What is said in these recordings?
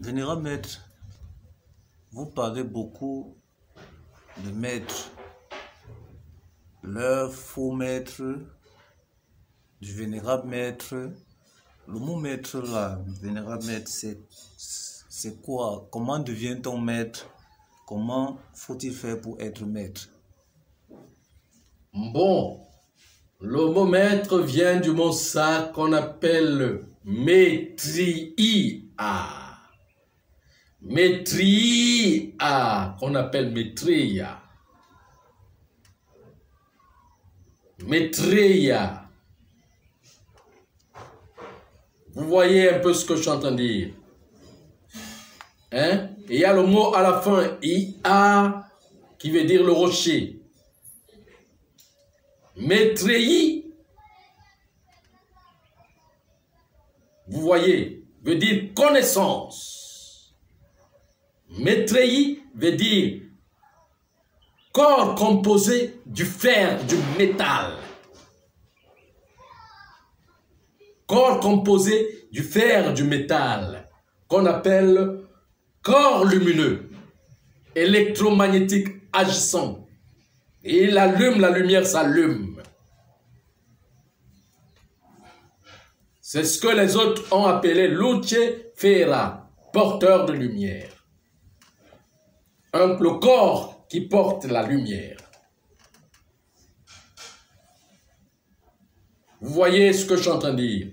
Vénérable maître, vous parlez beaucoup de maître, leur faux maître, du vénérable maître. Le mot maître là, vénérable maître, c'est quoi? Comment devient-on maître? Comment faut-il faire pour être maître? Bon, le mot maître vient du mot ça qu'on appelle maîtria. Maîtria, qu'on appelle maîtria. Maîtria. Vous voyez un peu ce que je suis en train de dire. Hein? Et il y a le mot à la fin, ia, qui veut dire le rocher. Maîtréi, vous voyez, veut dire connaissance. Maîtréi veut dire corps composé du fer, du métal. Corps composé du fer, du métal, qu'on appelle corps lumineux, électromagnétique agissant. Et il allume, la lumière s'allume. C'est ce que les autres ont appelé luce fera, porteur de lumière. Le corps qui porte la lumière. Vous voyez ce que je suis en train de dire?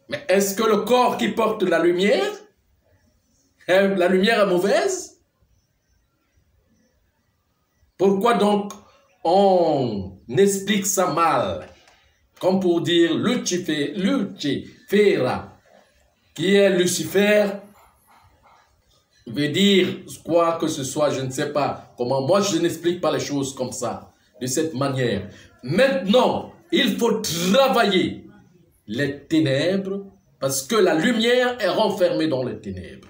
Mais est-ce que le corps qui porte la lumière est mauvaise? Pourquoi donc on explique ça mal? Comme pour dire Lucifera, qui est Lucifer, veut dire quoi que ce soit, je ne sais pas comment. Moi, je n'explique pas les choses comme ça, de cette manière. Maintenant, il faut travailler les ténèbres, parce que la lumière est renfermée dans les ténèbres.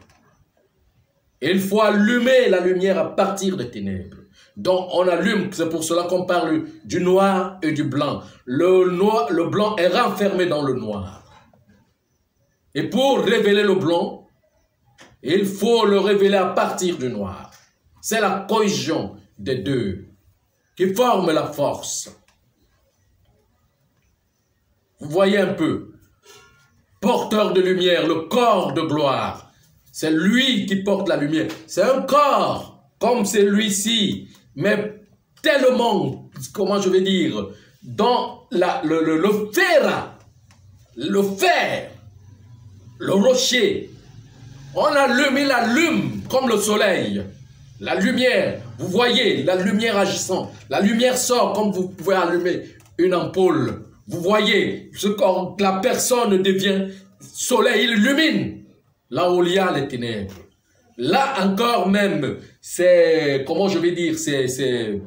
Il faut allumer la lumière à partir des ténèbres. Donc on allume, c'est pour cela qu'on parle du noir et du blanc. Le blanc est renfermé dans le noir. Et pour révéler le blanc, il faut le révéler à partir du noir. C'est la cohésion des deux qui forme la force. Vous voyez un peu, porteur de lumière, le corps de gloire. C'est lui qui porte la lumière. C'est un corps comme celui-ci, mais tellement, comment je vais dire, dans le fer, le rocher. On allume, il allume comme le soleil. La lumière, vous voyez, la lumière agissant. La lumière sort comme vous pouvez allumer une ampoule. Vous voyez, quand la personne devient soleil, il illumine. Là où il y a les ténèbres. Là encore même, c'est, comment je vais dire, c'est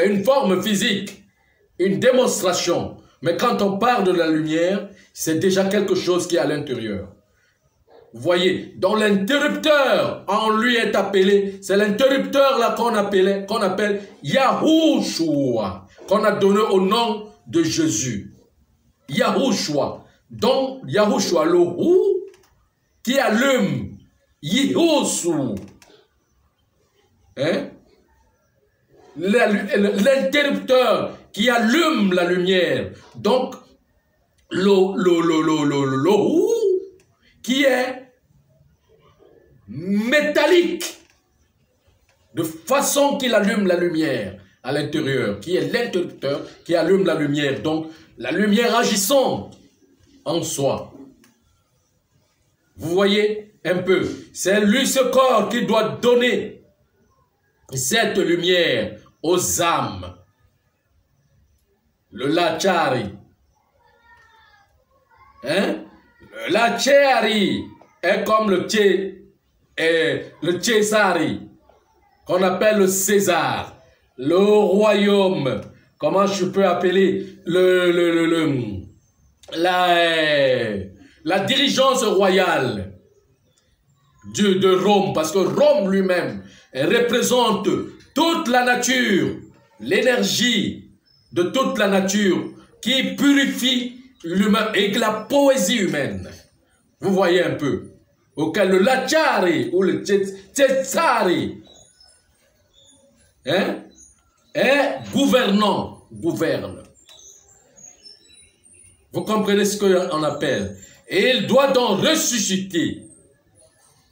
une forme physique, une démonstration. Mais quand on parle de la lumière, c'est déjà quelque chose qui est à l'intérieur. Vous voyez, dans l'interrupteur, en lui est appelé, c'est l'interrupteur là qu'on appelle Yahushua, qu'on a donné au nom de Jésus. Yahushua. Donc, Yahushua, le Hu, qui allume, Yehosu, hein? L'interrupteur qui allume la lumière. Donc, le qui est métallique, de façon qu'il allume la lumière à l'intérieur, qui est l'interrupteur qui allume la lumière. Donc, la lumière agissante en soi. Vous voyez un peu, c'est lui ce corps qui doit donner cette lumière aux âmes. Le Lachari. Hein? Le Lachari est comme le Césari, qu'on appelle le César. Le royaume, comment je peux appeler la dirigeance royale de Rome, parce que Rome lui-même représente toute la nature, l'énergie de toute la nature qui purifie l'humain et la poésie humaine. Vous voyez un peu. auquel le Lachari ou le Tsetsari est gouvernant, gouverne. Vous comprenez ce qu'on appelle? Et il doit donc ressusciter.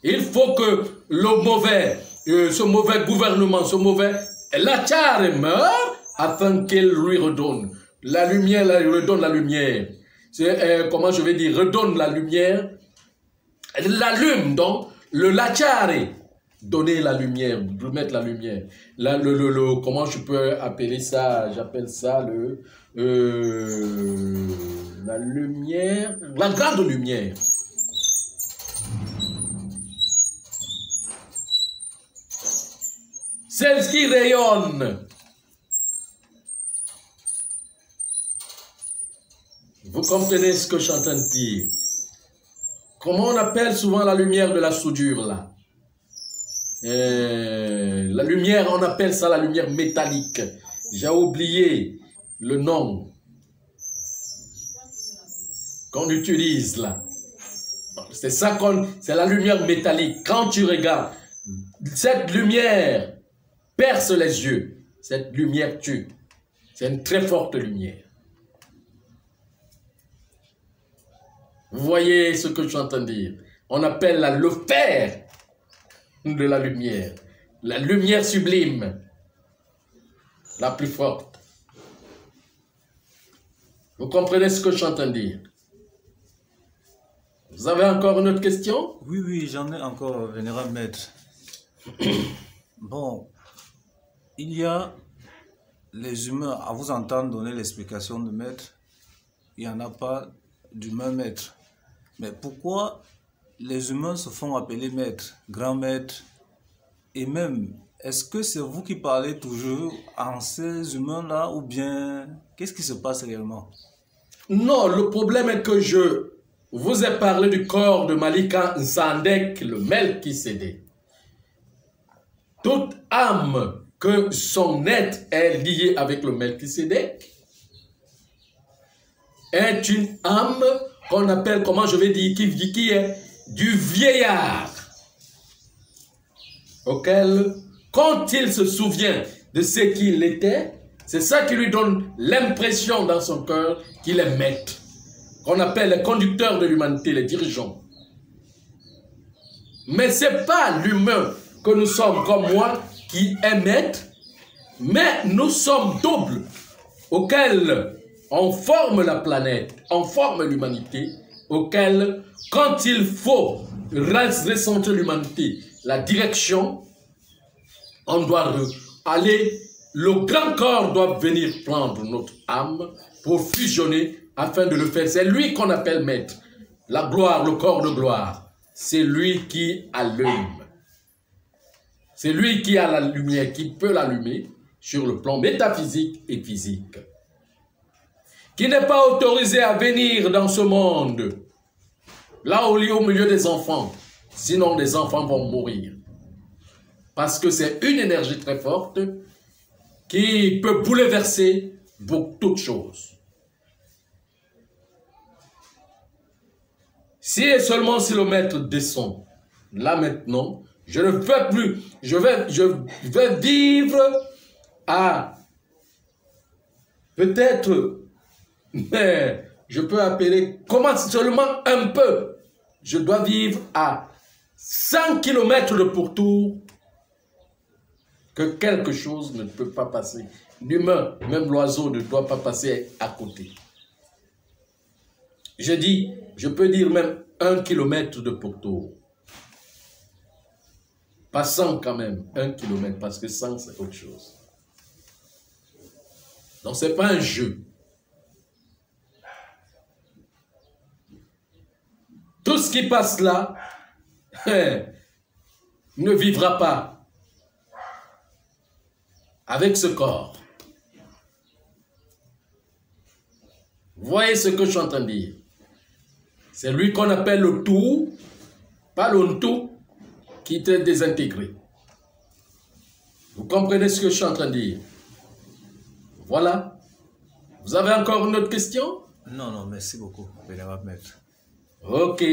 Il faut que le mauvais, ce mauvais gouvernement, ce mauvais Lachari meure afin qu'il lui redonne la lumière, lui redonne la lumière. C'est comment je vais dire, redonne la lumière, l'allume donc le Lachari, donner la lumière, remettre la lumière. Là, comment je peux appeler ça? J'appelle ça la lumière, la grande lumière. Celle qui rayonne. Vous comprenez ce que je suis en train de dire? Comment on appelle souvent la lumière de la soudure là? La lumière, on appelle ça la lumière métallique. J'ai oublié le nom qu'on utilise là. C'est ça c'est la lumière métallique. Quand tu regardes, cette lumière perce les yeux. Cette lumière tue. C'est une très forte lumière. Vous voyez ce que je suis en train de dire? On appelle le fer de la lumière sublime, la plus forte. Vous comprenez ce que je suis en train de dire? Vous avez encore une autre question? Oui, oui, j'en ai encore, vénérable maître. Bon, il y a les humains, à vous entendre donner l'explication de maître, il n'y en a pas d'humain maître. Mais pourquoi les humains se font appeler maître, grand maître? Et même, est-ce que c'est vous qui parlez toujours en ces humains-là ou bien qu'est-ce qui se passe réellement? Non, le problème est que je vous ai parlé du corps de Malika Nzandek, le Melchisédek. Toute âme que son être est lié avec le Melchisédek est une âme qu'on appelle, comment je vais dire, qui est du vieillard, auquel, quand il se souvient de ce qu'il était, c'est ça qui lui donne l'impression dans son cœur qu'il est maître, qu'on appelle les conducteurs de l'humanité, les dirigeants. Mais ce n'est pas l'humain que nous sommes comme moi qui est maître, mais nous sommes doubles, auquel on forme la planète, on forme l'humanité, auquel, quand il faut recentrer l'humanité, la direction, on doit aller, le grand corps doit venir prendre notre âme pour fusionner afin de le faire. C'est lui qu'on appelle maître. La gloire, le corps de gloire, c'est lui qui allume. C'est lui qui a la lumière, qui peut l'allumer sur le plan métaphysique et physique. Qui n'est pas autorisé à venir dans ce monde, là au milieu des enfants, sinon les enfants vont mourir. Parce que c'est une énergie très forte qui peut bouleverser toutes choses. Si et seulement si le maître descend, là maintenant, je ne veux plus, je vais vivre à peut-être, mais je peux appeler, comment seulement un peu, je dois vivre à 100 km de pourtour, que quelque chose ne peut pas passer. L'humain, même l'oiseau, ne doit pas passer à côté. Je dis, je peux dire même 1 km de pourtour. Pas 100 quand même, 1 km, parce que 100 c'est autre chose. Donc ce n'est pas un jeu. Tout ce qui passe là ne vivra pas avec ce corps. Vous voyez ce que je suis en train de dire? C'est lui qu'on appelle le tout, pas le tout qui était désintégré. Vous comprenez ce que je suis en train de dire? Voilà. Vous avez encore une autre question? Non, non, merci beaucoup, vénérable maître. Ok.